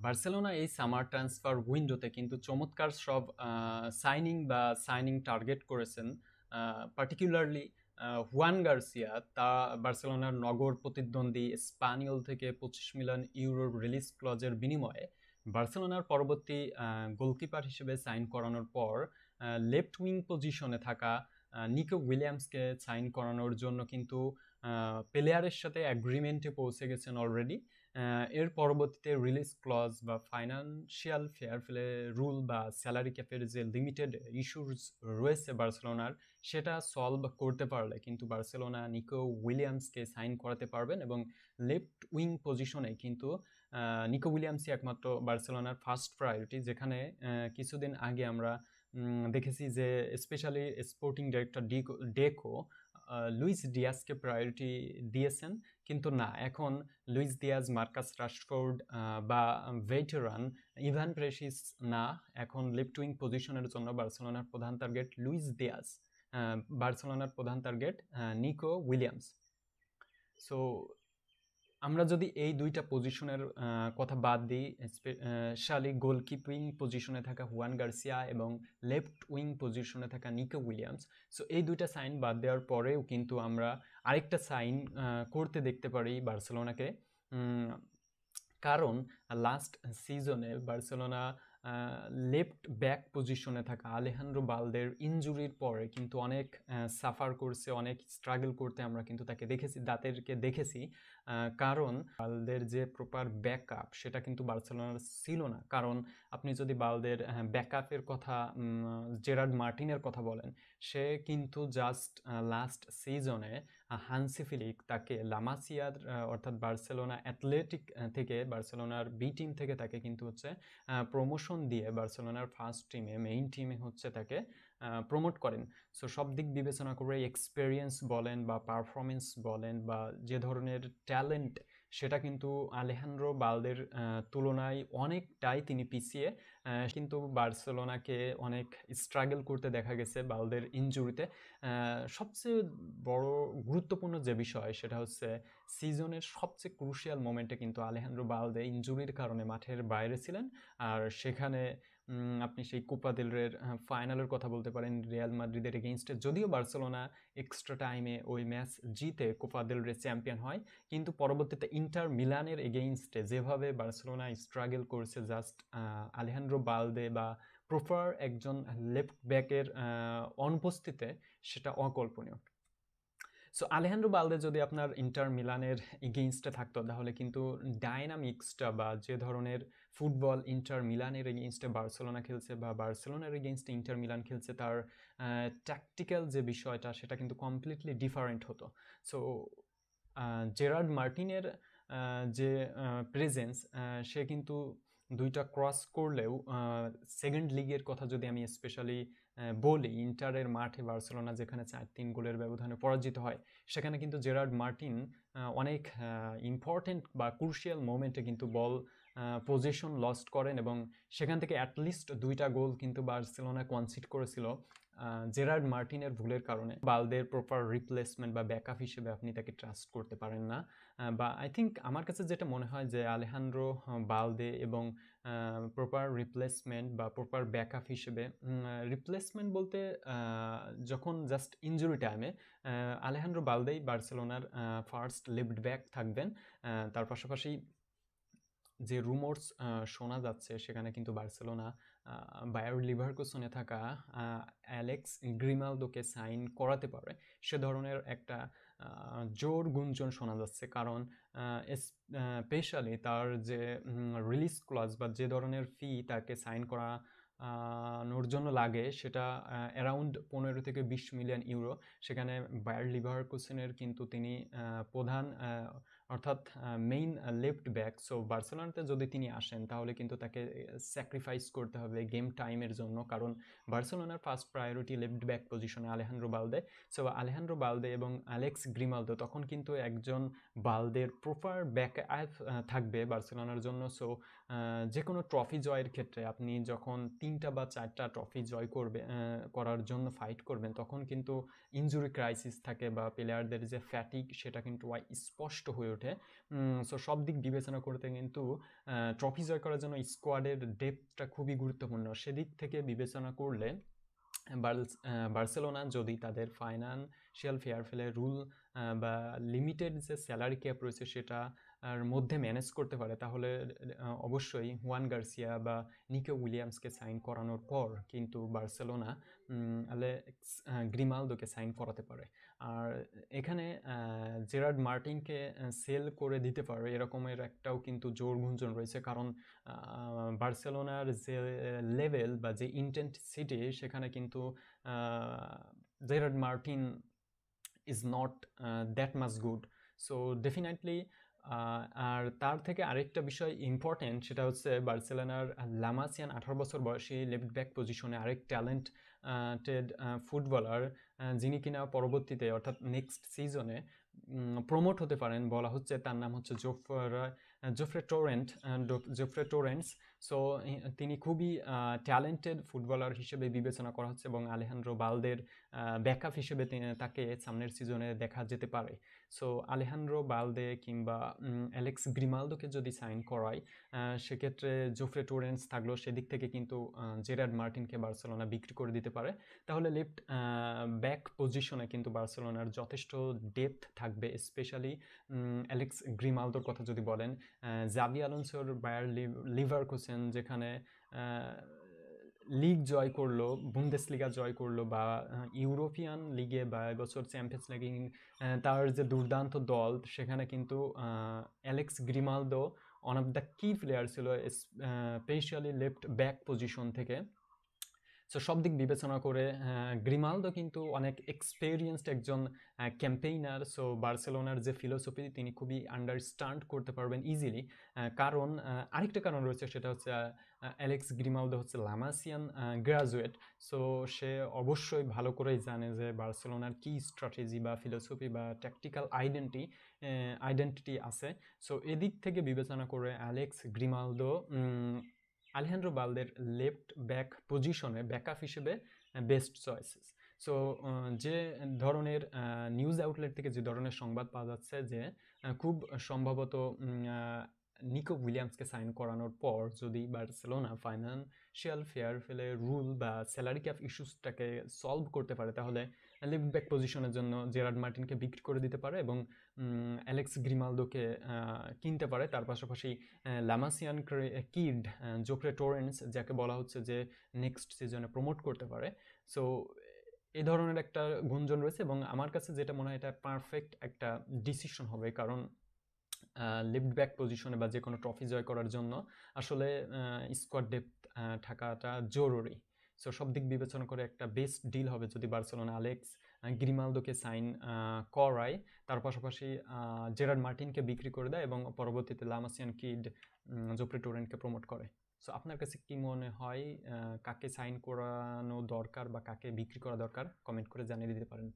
Barcelona এই summer transfer উইন্ডোতে কিন্তু চমৎকার সব সাইনিং টার্গেট করেছেন। পার্টিকুলারলি হুয়ান গার্সিয়া, তা বার্সেলোনার নগর প্রতিদ্বন্দ্বী স্প্যানিয়ল থেকে 25 মিলিয়ন ইউরোর রিলিজ ক্লজের বিনিময়ে বার্সেলোনার পরবর্তী গোলকিপার হিসেবে সাইন করানোর পর লেফট উইং পজিশনে থাকা নিকো উইলিয়ামসকে সাইন করানোর জন্য কিন্তু প্লেয়ারের সাথে অ্যাগ্রিমেন্টে পৌঁছে গেছেন অলরেডি। এর পরবর্তীতে রিলিজ ক্লজ বা ফাইন্যান্সিয়াল ফেয়ার প্লে রুল বা স্যালারি ক্যাপের যে লিমিটেড ইস্যুস রয়েছে বার্সেলোনার, সেটা সলভ করতে পারলে কিন্তু বার্সেলোনা নিকো উইলিয়ামসকে সাইন করাতে পারবেন এবং লেফট উইং পজিশনে কিন্তু নিকো উইলিয়ামসই একমাত্র বার্সেলোনার ফার্স্ট প্রায়োরিটি, যেখানে কিছুদিন আগে আমরা দেখেছি যে স্পেশালি স্পোর্টিং ডিরেক্টর ডেকো লুইস ডিয়াজকে প্রায়োরিটি দিয়েছেন, কিন্তু না, এখন লুইস ডিয়াজ, মার্কাস রাশফোর্ড বা ভেটেরান ইভান প্রেসিস না, এখন লেফট উইং পজিশনের জন্য বার্সেলোনার প্রধান টার্গেট লুইস ডিয়াজ, বার্সেলোনার প্রধান টার্গেট নিকো উইলিয়ামস। সো আমরা যদি এই দুইটা পজিশনের কথা বাদ দিই, স্পেশালি গোলকিপিং পজিশনে থাকা হুয়ান গার্সিয়া এবং লেফট উইং পজিশনে থাকা নিকো উইলিয়ামস, সো এই দুইটা সাইন বাদ দেওয়ার পরেও কিন্তু আমরা আরেকটা সাইন করতে দেখতে পারি বার্সেলোনাকে। কারণ লাস্ট সিজনে বার্সেলোনা লেফট ব্যাক পজিশনে থাকা আলেহান্দ্রো বালদের ইনজুরির পরে কিন্তু অনেক সাফার করছে, অনেক স্ট্রাগল করতে আমরা কিন্তু তাদেরকে দেখেছি। কারণ বালদের যে প্রপার ব্যাকআপ সেটা কিন্তু বার্সেলোনার ছিল না। কারণ আপনি যদি বালদের ব্যাকআপের কথা, জেরার্ড মার্টিনের কথা বলেন, সে কিন্তু জাস্ট লাস্ট সিজনে হানসি ফ্লিক তাকে লামাসিয়ার অর্থাৎ বার্সেলোনা অ্যাথলেটিক থেকে, বার্সেলোনার বি টিম থেকে তাকে কিন্তু হচ্ছে প্রমোশন দিয়ে বার্সেলোনার ফার্স্ট টিমে, মেইন টিমে হচ্ছে তাকে প্রমোট করেন। সো সব দিক বিবেচনা করে এক্সপেরিয়েন্স বলেন বা পারফরমেন্স বলেন বা যে ধরনের ট্যালেন্ট, সেটা কিন্তু আলেহান্দ্রো বালদের তুলনায় অনেকটাই তিনি পিছিয়ে। কিন্তু বার্সেলোনাকে অনেক স্ট্রাগল করতে দেখা গেছে বালদের ইনজুরিতে। সবচেয়ে বড় গুরুত্বপূর্ণ যে বিষয় সেটা হচ্ছে সিজনের সবচেয়ে ক্রুশিয়াল মোমেন্টে কিন্তু আলেহান্দ্রো বালদে ইনজুরির কারণে মাঠের বাইরে ছিলেন। আর সেখানে আপনি সেই কোপা দেল রের ফাইনালের কথা বলতে পারেন রিয়াল মাদ্রিদের এগেইনস্টে, যদিও বার্সেলোনা এক্সট্রা টাইমে ওই ম্যাচ জিতে কোপা দেল রে চ্যাম্পিয়ন হয়, কিন্তু পরবর্তীতে ইন্টার মিলানের এগেইনস্টে যেভাবে বার্সেলোনা স্ট্রাগল করছে, জাস্ট আলেহান্দ্রো বালদে বা প্রপার একজন লেফট ব্যাকের অনুপস্থিতিতে সেটা অকল্পনীয়। সো আলেহান্দ্রো বালদে যদি আপনার ইন্টার মিলানের এগেইনস্টে থাকতো, তাহলে কিন্তু ডাইনামিক্সটা বা যে ধরনের ফুটবল ইন্টার মিলানের এগেইনস্টে বার্সেলোনা খেলছে বা বার্সেলোনার এগেইনস্টে ইন্টার মিলান খেলছে, তার ট্যাকটিক্যাল যে বিষয়টা সেটা কিন্তু কমপ্লিটলি ডিফারেন্ট হতো। সো জেরার্ড মার্টিনের যে প্রেজেন্স, সে কিন্তু দুইটা ক্রস করলেও সেকেন্ড লিগের কথা যদি আমি স্পেশালি বলি, ইন্টারের মাঠে বার্সেলোনা যেখানে 4-3 গোলের ব্যবধানে পরাজিত হয়, সেখানে কিন্তু জেরার্ড মার্টিন অনেক ইম্পর্টেন্ট বা ক্রুশিয়াল মোমেন্টে কিন্তু বল পজিশন লস্ট করেন এবং সেখান থেকে অ্যাটলিস্ট 2টা গোল কিন্তু বার্সেলোনা কনসিড করেছিল জেরার্ড মার্টিনের ভুলের কারণে। বালদের প্রপার রিপ্লেসমেন্ট বা ব্যাকআপ হিসেবে আপনি তাকে ট্রাস্ট করতে পারেন না। বা আই থিঙ্ক আমার কাছে যেটা মনে হয় যে আলেহান্দ্রো বালদে এবং প্রপার রিপ্লেসমেন্ট বা প্রপার ব্যাকআপ হিসেবে, রিপ্লেসমেন্ট বলতে যখন জাস্ট ইনজুরি টাইমে আলেহান্দ্রো বালদেই বার্সেলোনার ফার্স্ট লেফট ব্যাক থাকবেন। তার পাশাপাশি যে রুমোর্স শোনা যাচ্ছে, সেখানে কিন্তু বার্সেলোনা বায়ার লিভারকুসেনে থাকা অ্যালেক্স গ্রিমালদোকে সাইন করাতে পারে, সে ধরনের একটা জোর গুঞ্জন শোনা যাচ্ছে। কারণ স্পেশালি তার যে রিলিজ ক্লজ বা যে ধরনের ফি তাকে সাইন করানোর জন্য লাগে, সেটা অ্যারাউন্ড 15 থেকে 20 মিলিয়ন ইউরো। সেখানে বায়ার লিভারকুসেনের কিন্তু তিনি প্রধান অর্থাৎ মেইন লেফট ব্যাক। সো বার্সেলোনাতে যদি তিনি আসেন, তাহলে কিন্তু তাকে স্যাক্রিফাইস করতে হবে গেম টাইমের জন্য, কারণ বার্সেলোনার ফার্স্ট প্রায়োরিটি লেফট ব্যাক পজিশনে আলেহান্দ্রো বালদে। সো আলেহান্দ্রো বালদে এবং অ্যালেক্স গ্রিমালদো, তখন কিন্তু একজন বালদের প্রপার ব্যাক থাকবে বার্সেলোনার জন্য। সো যে কোনো ট্রফি জয়ের ক্ষেত্রে আপনি যখন 3টা বা 4টা ট্রফি জয় করার জন্য ফাইট করবেন, তখন কিন্তু ইনজুরি ক্রাইসিস থাকে বা প্লেয়ারদের যে ফ্যাটিক, সেটা কিন্তু স্পষ্ট হয়ে ওঠে। ওঠে। সো সব দিক বিবেচনা করতে কিন্তু ট্রফি জয় করার জন্য স্কোয়াডের ডেপথটা খুবই গুরুত্বপূর্ণ। সেদিক থেকে বিবেচনা করলে বার্সেলোনা যদি তাদের ফাইনান্সিয়াল ফেয়ার প্লে রুল বা লিমিটেড যে স্যালারি ক্যাপ রয়েছে সেটা আর মধ্যে ম্যানেজ করতে পারে, তাহলে অবশ্যই হুয়ান গার্সিয়া বা নিকো উইলিয়ামসকে সাইন করানোর পর কিন্তু বার্সেলোনা অ্যালেক্স গ্রিমালদোকে সাইন করাতে পারে। আর এখানে জেরার্ড মার্টিনকে সেল করে দিতে পারে এরকমের একটাও কিন্তু জোর গুঞ্জন রয়েছে, কারণ বার্সেলোনার যে লেভেল বা যে ইন্টেন্সিটি সেখানে কিন্তু Gerard Martin is not that much good. So definitely আর তার থেকে আরেকটা বিষয় ইম্পর্টেন্ট, সেটা হচ্ছে বার্সেলোনার লামাসিয়ান 18 বছর বয়সী লেফট ব্যাক পজিশনে আরেক ট্যালেন্টেড ফুটবলার, যিনি কিনা পরবর্তীতে অর্থাৎ নেক্সট সিজনে প্রমোট হতে পারেন বলা হচ্ছে। তার নাম হচ্ছে জোফ্রে টোরেন্টস। সো তিনি খুবই ট্যালেন্টেড ফুটবলার হিসেবে বিবেচনা করা হচ্ছে এবং আলেহান্দ্রো বালদের ব্যাকআপ হিসেবে তাকে সামনের সিজনে দেখা যেতে পারে। সো আলেহান্দ্রো বালদে কিংবা অ্যালেক্স গ্রিমালদোকে যদি সাইন করায় সেক্ষেত্রে জোফ্রে টোরেন্টস থাকলেও সেদিক থেকে কিন্তু জেরার্ড মার্টিনকে বার্সেলোনা বিক্রি করে দিতে পারে। তাহলে লেফট ব্যাক পজিশনে কিন্তু বার্সেলোনার যথেষ্ট ডেপথ থাকবে, স্পেশালি অ্যালেক্স গ্রিমালদোর কথা যদি বলেন। জাভি আলোনসোর বায়ার লিভারকুসেন যেখানে লিগ জয় করলো, বুন্দেসলিগা জয় করলো বা ইউরোপিয়ান লিগে বা এবছর চ্যাম্পিয়ন্স লিগে তার যে দুর্দান্ত দল, সেখানে কিন্তু Alex Grimaldo one of the কি প্লেয়ার ছিল, স্পেশালি লেফট ব্যাক পজিশন থেকে। সো সব দিক বিবেচনা করে গ্রিমালদো কিন্তু অনেক এক্সপেরিয়েন্সড একজন ক্যাম্পেইনার। সো বার্সেলোনার যে ফিলোসফি তিনি খুবই আন্ডারস্ট্যান্ড করতে পারবেন ইজিলি। কারণ আরেকটা কারণ রয়েছে, সেটা হচ্ছে অ্যালেক্স গ্রিমালদো হচ্ছে লামাসিয়ান গ্রাজুয়েট। সো সে অবশ্যই ভালো করেই জানে যে বার্সেলোনার কি স্ট্র্যাটেজি বা ফিলোসফি বা ট্যাকটিক্যাল আইডেন্টিটি আছে। সো এদিক থেকে বিবেচনা করে Alex Grimaldo Alejandro বালদের left back পজিশনে ব্যাকআপ হিসেবে বেস্ট চয়েসেস। সো যে ধরনের নিউজ আউটলেট থেকে যে ধরনের সংবাদ পাওয়া যাচ্ছে যে খুব সম্ভবত নিকো উইলিয়ামসকে সাইন করানোর পর যদি Barcelona financial fair play rule বা স্যালারি ক্যাপ ইস্যুসটাকে সলভ করতে পারে, তাহলে লেফট ব্যাক পজিশনের জন্য জেরার্ড মার্টিনকে বিক্রি করে দিতে পারে এবং অ্যালেক্স গ্রিমালদোকে কিনতে পারে। তার পাশাপাশি লামাসিয়ান কিড জোফ্রে টোরেন্টস, যাকে বলা হচ্ছে যে নেক্সট সিজনে প্রমোট করতে পারে। সো এই ধরনের একটা গুঞ্জন রয়েছে এবং আমার কাছে যেটা মনে হয় এটা পারফেক্ট একটা ডিসিশন হবে, কারণ লেফট ব্যাক পজিশনে বা যে কোনো ট্রফি জয় করার জন্য আসলে স্কোয়াড ডেপথ থাকাটা জরুরি। সো সব দিক বিবেচনা করে একটা বেস্ট ডিল হবে যদি বার্সেলোনা অ্যালেক্স গ্রিমালদোকে সাইন করায়, তার পাশাপাশি জেরার্ড মার্টিনকে বিক্রি করে দেয় এবং পরবর্তীতে লামাসিয়ান কিড জোফ্রে টোরেন্টকে প্রমোট করে। সো আপনার কাছে কি মনে হয়, কাকে সাইন করানো দরকার বা কাকে বিক্রি করা দরকার, কমেন্ট করে জানিয়ে দিতে পারেন।